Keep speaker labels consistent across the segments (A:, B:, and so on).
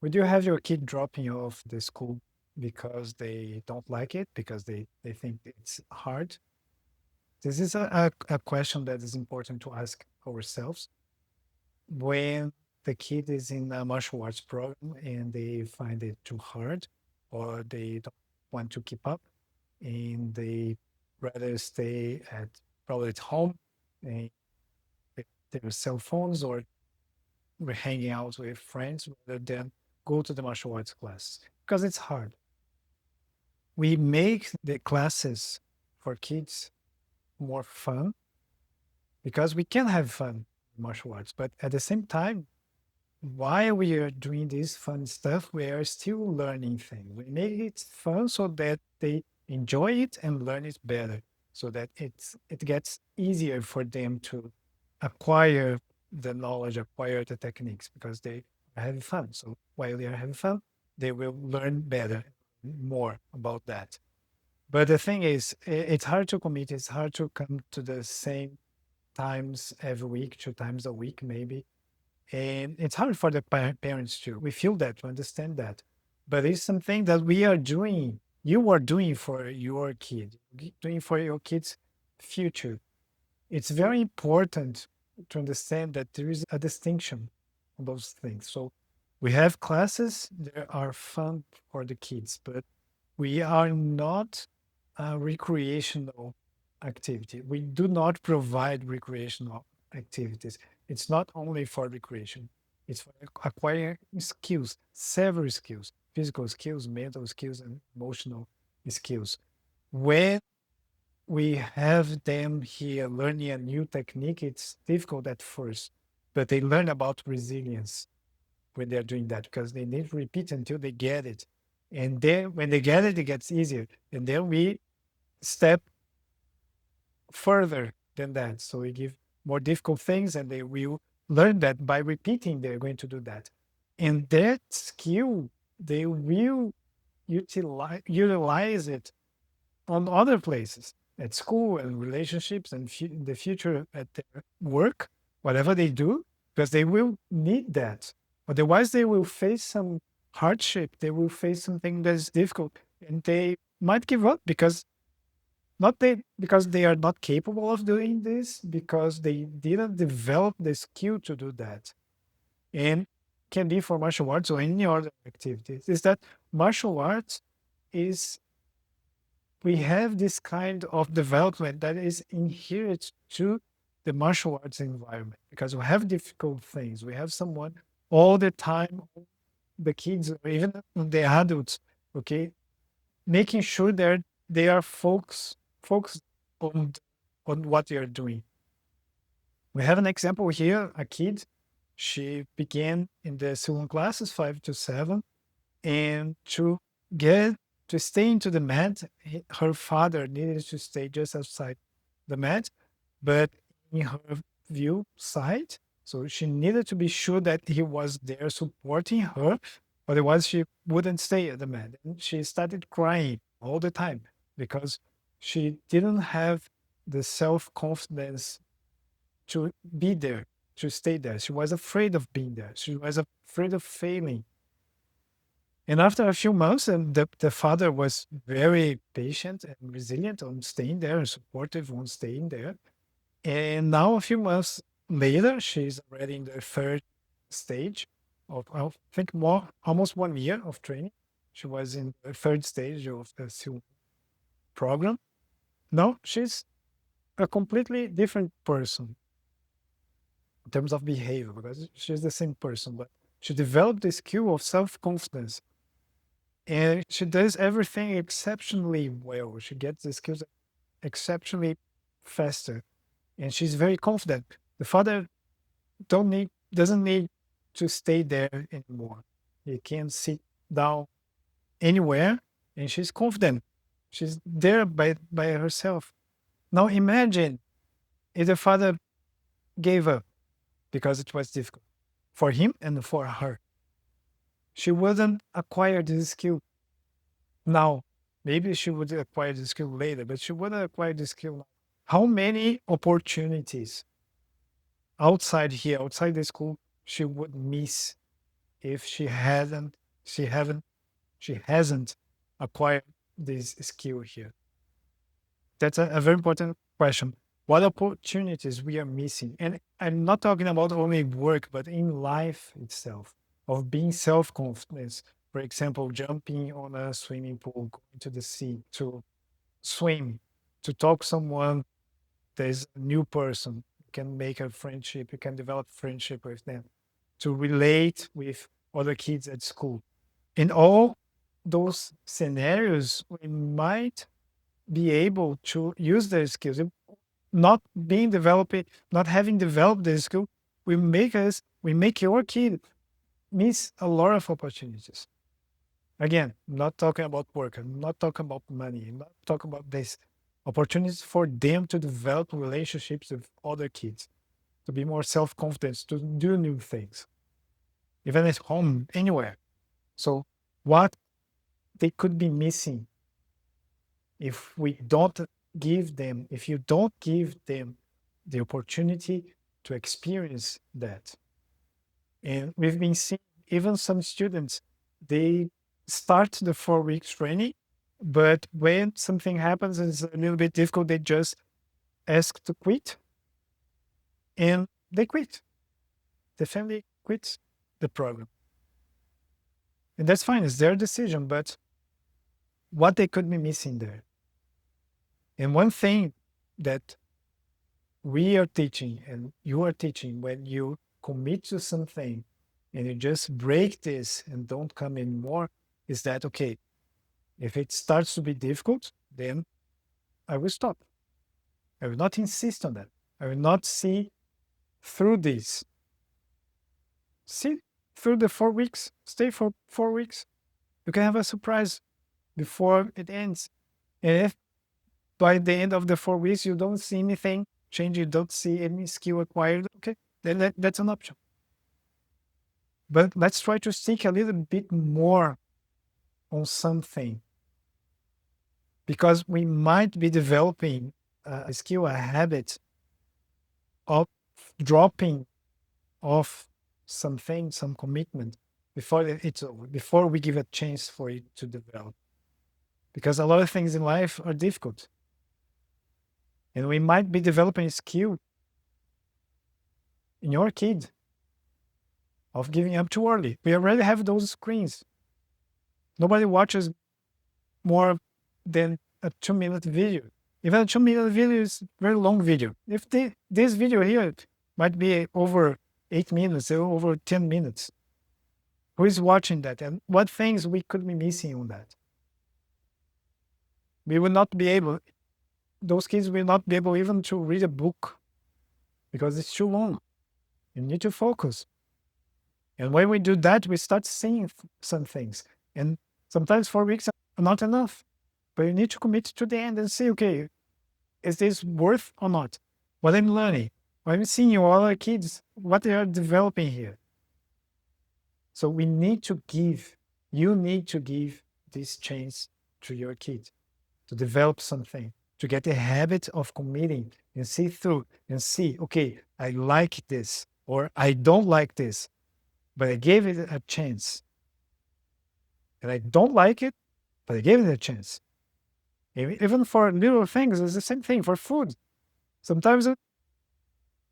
A: Would you have your kid dropping off the school because they don't like it, because they think it's hard? This is a question that is important to ask ourselves when the kid is in a martial arts program and they find it too hard or they don't want to keep up and they rather stay at probably at home and with their cell phones or we're hanging out with friends rather than go to the martial arts class because it's hard. We make the classes for kids more fun because we can have fun in martial arts, but at the same time, while we are doing this fun stuff, we are still learning things. We make it fun so that they enjoy it and learn it better, so that it gets easier for them to acquire the knowledge, acquire the techniques because they are having fun. So while they are having fun, they will learn better, more about that. But the thing is, it's hard to commit. It's hard to come to the same times every week, 2 times a week, maybe, and it's hard for the parents too. We feel that, we understand that. But it's something that we are doing, you are doing for your kid, doing for your kid's future. It's very important to understand that there is a distinction on those things. So we have classes that are fun for the kids, but we are not a recreational activity. We do not provide recreational activities. It's not only for recreation, it's for acquiring skills, several skills, physical skills, mental skills, and emotional skills. When we have them here learning a new technique, it's difficult at first, but they learn about resilience when they're doing that because they need to repeat until they get it. And then when they get it, it gets easier. And then we step further than that. So we give more difficult things and they will learn that by repeating, they're going to do that. And that skill, they will utilize it on other places at school and relationships and in the future at their work, whatever they do, because they will need that. Otherwise, they will face some hardship. They will face something that is difficult, and they might give up because they are not capable of doing this, because they didn't develop the skill to do that. And can be for martial arts or any other activities. Is that martial arts is we have this kind of development that is inherent to the martial arts environment because we have difficult things. We have someone all the time, the kids, or even the adults, okay, making sure that they are focused on what they are doing. We have an example here, a kid. She began in the second classes, 5 to 7, and get to stay into the mat, her father needed to stay just outside the mat, but in her view side. So she needed to be sure that he was there supporting her, otherwise she wouldn't stay at the mat. And she started crying all the time because she didn't have the self-confidence to be there, to stay there. She was afraid of being there. She was afraid of failing. And after a few months, and the father was very patient and resilient on staying there and supportive on staying there. And now, a few months later, she's already in the third stage of, I think, more almost 1 year of training. She was in the third stage of the SEAL program. Now she's a completely different person in terms of behavior because she's the same person, but she developed the skill of self confidence and she does everything exceptionally well. She gets the skills exceptionally faster, and she's very confident. The father doesn't need to stay there anymore. He can sit down anywhere, and she's confident. She's there by herself. Now imagine if the father gave up because it was difficult for him and for her. She wouldn't acquire this skill now. Maybe she would acquire the skill later, but she wouldn't acquire the skill now. How many opportunities outside here, outside the school, she would miss if she haven't, she hasn't acquired this skill here? That's a very important question. What opportunities we are missing? And I'm not talking about only work, but in life itself, of being self-confidence. For example, jumping on a swimming pool, going to the sea to swim, to talk to someone that is a new person. You can make a friendship, you can develop friendship with them, to relate with other kids at school. In all those scenarios, we might be able to use their skills. Not being developing, not having developed the skill, we make your kid miss a lot of opportunities. Again, I'm not talking about work, I'm not talking about money, I'm not talking about this. Opportunities for them to develop relationships with other kids, to be more self-confident, to do new things, even at home, anywhere. So what they could be missing if we don't if you don't give them the opportunity to experience that. And we've been seeing even some students, they start the 4 weeks training, but when something happens and it's a little bit difficult, they just ask to quit and they quit. The family quits the program. And that's fine, it's their decision, but what they could be missing there. And one thing that we are teaching and you are teaching when you commit to something and you just break this and don't come anymore is that, okay, if it starts to be difficult, then I will stop. I will not insist on that. I will not see through this. See through the 4 weeks, stay for 4 weeks. You can have a surprise before it ends. And if by the end of the 4 weeks you don't see anything change, you don't see any skill acquired, okay, then that's an option. But let's try to stick a little bit more on something, because we might be developing a skill, a habit of dropping off something, some commitment before it's over, before we give a chance for it to develop. Because a lot of things in life are difficult. And we might be developing a skill in your kid of giving up too early. We already have those screens. Nobody watches more than a 2-minute video. Even a 2-minute video is a very long video. If this video here might be over 8 minutes, or over 10 minutes, who is watching that? And what things we could be missing on that? We will not be able, those kids will not be able even to read a book because it's too long. You need to focus. And when we do that, we start seeing some things. And sometimes 4 weeks are not enough. But you need to commit to the end and say, okay, is this worth or not? What I'm learning, what I'm seeing in all our kids, what they are developing here. So we need to give, you need to give this chance to your kid to develop something, to get a habit of committing and see through and see, okay, I like this or I don't like this, but I gave it a chance. And I don't like it, but I gave it a chance. Even for little things, it's the same thing for food. Sometimes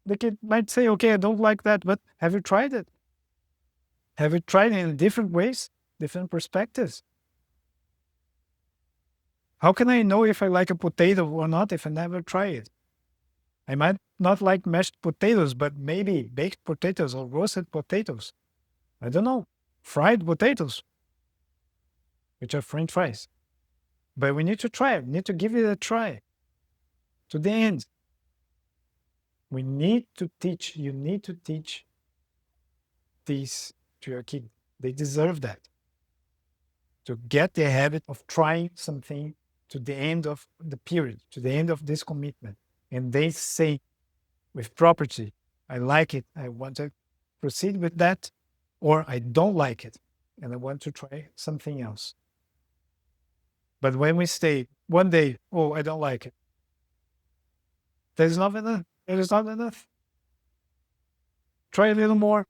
A: the kid might say, okay, I don't like that, but have you tried it? Have you tried it in different ways, different perspectives? How can I know if I like a potato or not if I never try it? I might not like mashed potatoes, but maybe baked potatoes or roasted potatoes. I don't know. Fried potatoes, which are French fries. But we need to try it. We need to give it a try to the end. We need to teach, you need to teach this to your kid. They deserve that. To get the habit of trying something to the end of the period, to the end of this commitment. And they say with property, I like it, I want to proceed with that, or I don't like it, and I want to try something else. But when we stay one day, oh, I don't like it, there's not enough. It is not enough. Try a little more.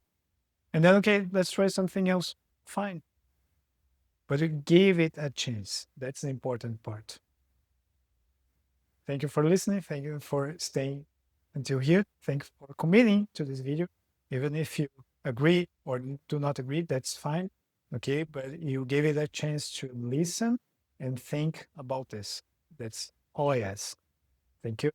A: And then, okay, let's try something else. Fine. But you gave it a chance. That's the important part. Thank you for listening. Thank you for staying until here. Thanks for committing to this video. Even if you agree or do not agree, that's fine. Okay. But you gave it a chance to listen and think about this. That's all I ask. Thank you.